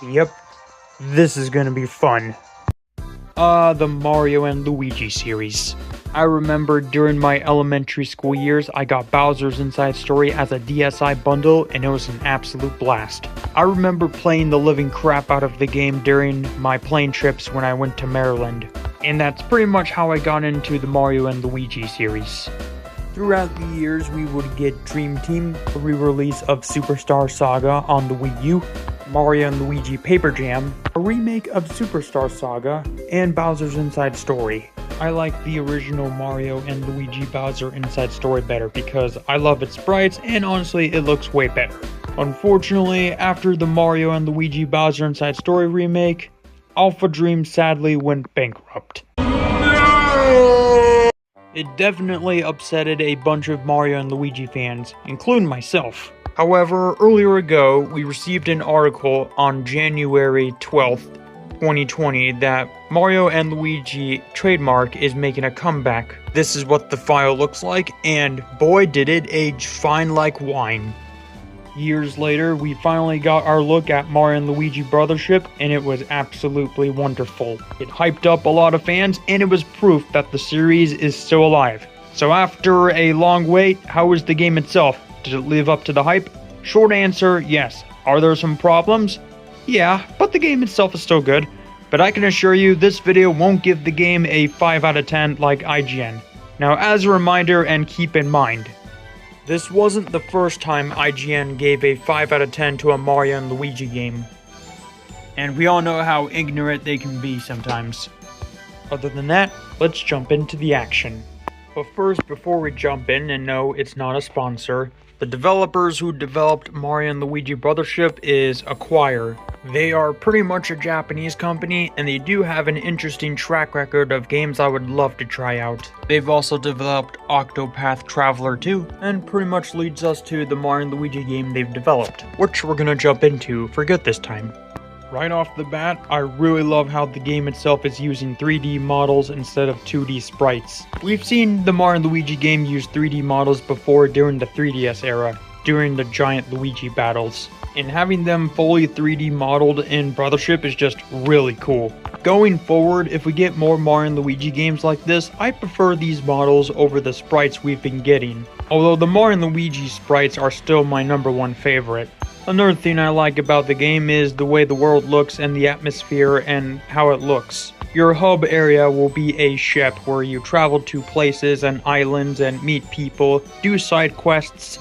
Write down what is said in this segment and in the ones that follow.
Yep, this is gonna be fun. The Mario and Luigi series. I remember during my elementary school years, I got Bowser's Inside Story as a DSi bundle, and it was an absolute blast. I remember playing the living crap out of the game during my plane trips when I went to Maryland. And that's pretty much how I got into the Mario and Luigi series. Throughout the years, we would get Dream Team, the re-release of Superstar Saga on the Wii U, Mario & Luigi Paper Jam, a remake of Superstar Saga, and Bowser's Inside Story. I like the original Mario & Luigi Bowser Inside Story better because I love its sprites and honestly it looks way better. Unfortunately, after the Mario & Luigi Bowser Inside Story remake, Alpha Dream sadly went bankrupt. It definitely upsetted a bunch of Mario & Luigi fans, including myself. However, earlier ago, we received an article on January 12th, 2020 that Mario & Luigi trademark is making a comeback. This is what the file looks like, and boy did it age fine like wine. Years later, we finally got our look at Mario & Luigi Brothership, and it was absolutely wonderful. It hyped up a lot of fans, and it was proof that the series is still alive. So after a long wait, how was the game itself? Did it live up to the hype? Short answer, yes. Are there some problems? Yeah, but the game itself is still good. But I can assure you, this video won't give the game a 5 out of 10 like IGN. Now, as a reminder, and keep in mind, this wasn't the first time IGN gave a 5 out of 10 to a Mario & Luigi game. And we all know how ignorant they can be sometimes. Other than that, let's jump into the action. But first, before we jump in, and no, it's not a sponsor, the developers who developed Mario & Luigi Brothership is Acquire. They are pretty much a Japanese company, and they do have an interesting track record of games I would love to try out. They've also developed Octopath Traveler 2, and pretty much leads us to the Mario & Luigi game they've developed, which we're gonna jump into for good this time. Right off the bat, I really love how the game itself is using 3D models instead of 2D sprites. We've seen the Mario & Luigi game use 3D models before during the 3DS era, during the giant Luigi battles. And having them fully 3D modeled in Brothership is just really cool. Going forward, if we get more Mario & Luigi games like this, I prefer these models over the sprites we've been getting. Although the Mario & Luigi sprites are still my #1 favorite. Another thing I like about the game is the way the world looks and the atmosphere and how it looks. Your hub area will be a ship where you travel to places and islands and meet people, do side quests,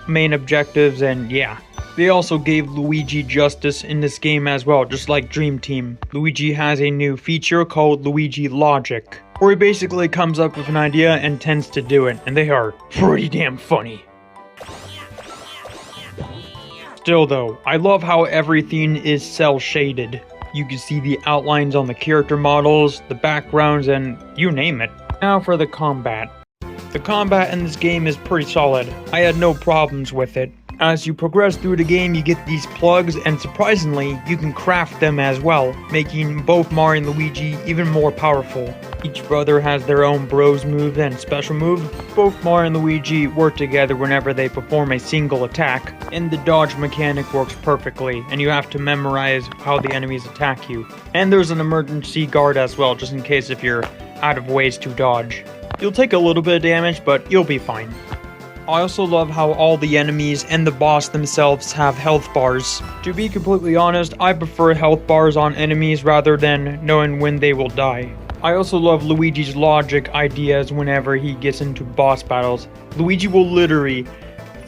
main objectives, and yeah. They also gave Luigi justice in this game as well, just like Dream Team. Luigi has a new feature called Luigi Logic, where he basically comes up with an idea and tends to do it, and they are pretty damn funny. Still though, I love how everything is cel-shaded. You can see the outlines on the character models, the backgrounds, and you name it. Now for the combat. The combat in this game is pretty solid. I had no problems with it. As you progress through the game, you get these plugs, and surprisingly, you can craft them as well, making both Mario and Luigi even more powerful. Each brother has their own bros move and special move. Both Mario and Luigi work together whenever they perform a single attack, and the dodge mechanic works perfectly, and you have to memorize how the enemies attack you. And there's an emergency guard as well, just in case if you're out of ways to dodge. You'll take a little bit of damage, but you'll be fine. I also love how all the enemies and the boss themselves have health bars. To be completely honest, I prefer health bars on enemies rather than knowing when they will die. I also love Luigi's logic ideas whenever he gets into boss battles. Luigi will literally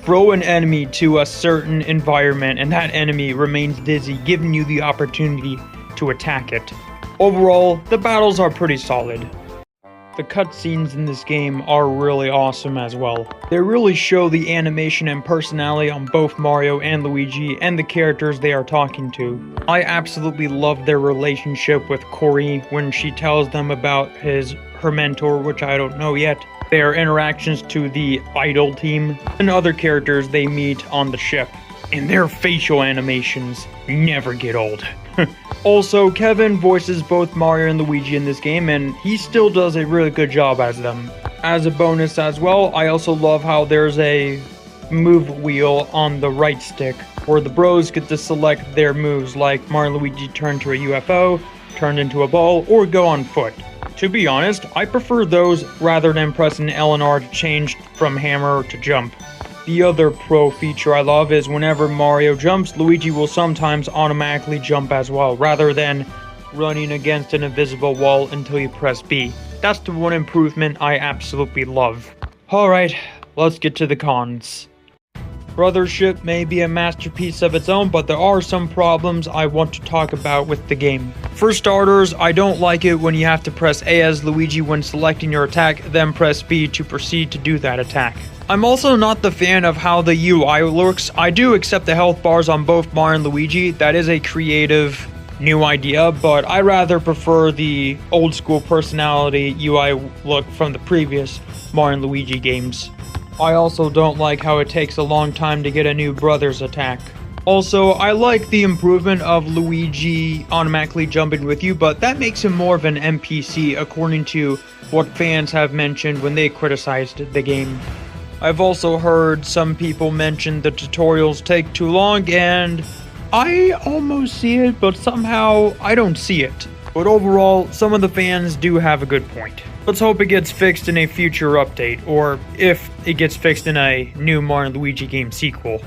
throw an enemy to a certain environment and that enemy remains dizzy, giving you the opportunity to attack it. Overall, the battles are pretty solid. The cutscenes in this game are really awesome as well. They really show the animation and personality on both Mario and Luigi and the characters they are talking to. I absolutely love their relationship with Corey when she tells them about her mentor, which I don't know yet, their interactions to the Idol team, and other characters they meet on the ship. And their facial animations never get old. Also, Kevin voices both Mario and Luigi in this game, and he still does a really good job as them. As a bonus as well, I also love how there's a move wheel on the right stick. where the bros get to select their moves like Mario and Luigi turn to a UFO, turn into a ball, or go on foot. To be honest, I prefer those rather than pressing L and R to change from hammer to jump. The other pro feature I love is whenever Mario jumps, Luigi will sometimes automatically jump as well, rather than running against an invisible wall until you press B. That's the one improvement I absolutely love. Alright, let's get to the cons. Brothership may be a masterpiece of its own, but there are some problems I want to talk about with the game. For starters, I don't like it when you have to press A as Luigi when selecting your attack, then press B to proceed to do that attack. I'm also not the fan of how the UI looks. I do accept the health bars on both Mario and Luigi. That is a creative new idea, but I rather prefer the old school personality UI look from the previous Mario and Luigi games. I also don't like how it takes a long time to get a new brother's attack. Also, I like the improvement of Luigi automatically jumping with you, but that makes him more of an NPC according to what fans have mentioned when they criticized the game. I've also heard some people mention the tutorials take too long, and I almost see it, but somehow I don't see it. But overall, some of the fans do have a good point. Let's hope it gets fixed in a future update, or if it gets fixed in a new Mario and Luigi game sequel.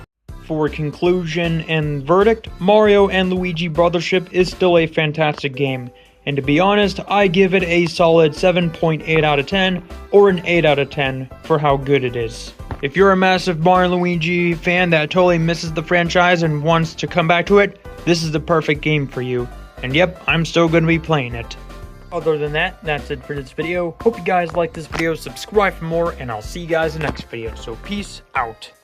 For conclusion and verdict, Mario and Luigi Brothership is still a fantastic game, and to be honest, I give it a solid 7.8 out of 10, or an 8 out of 10 for how good it is. If you're a massive Mario and Luigi fan that totally misses the franchise and wants to come back to it, this is the perfect game for you. And yep, I'm still going to be playing it. Other than that, that's it for this video. Hope you guys liked this video, subscribe for more, and I'll see you guys in the next video. So peace out.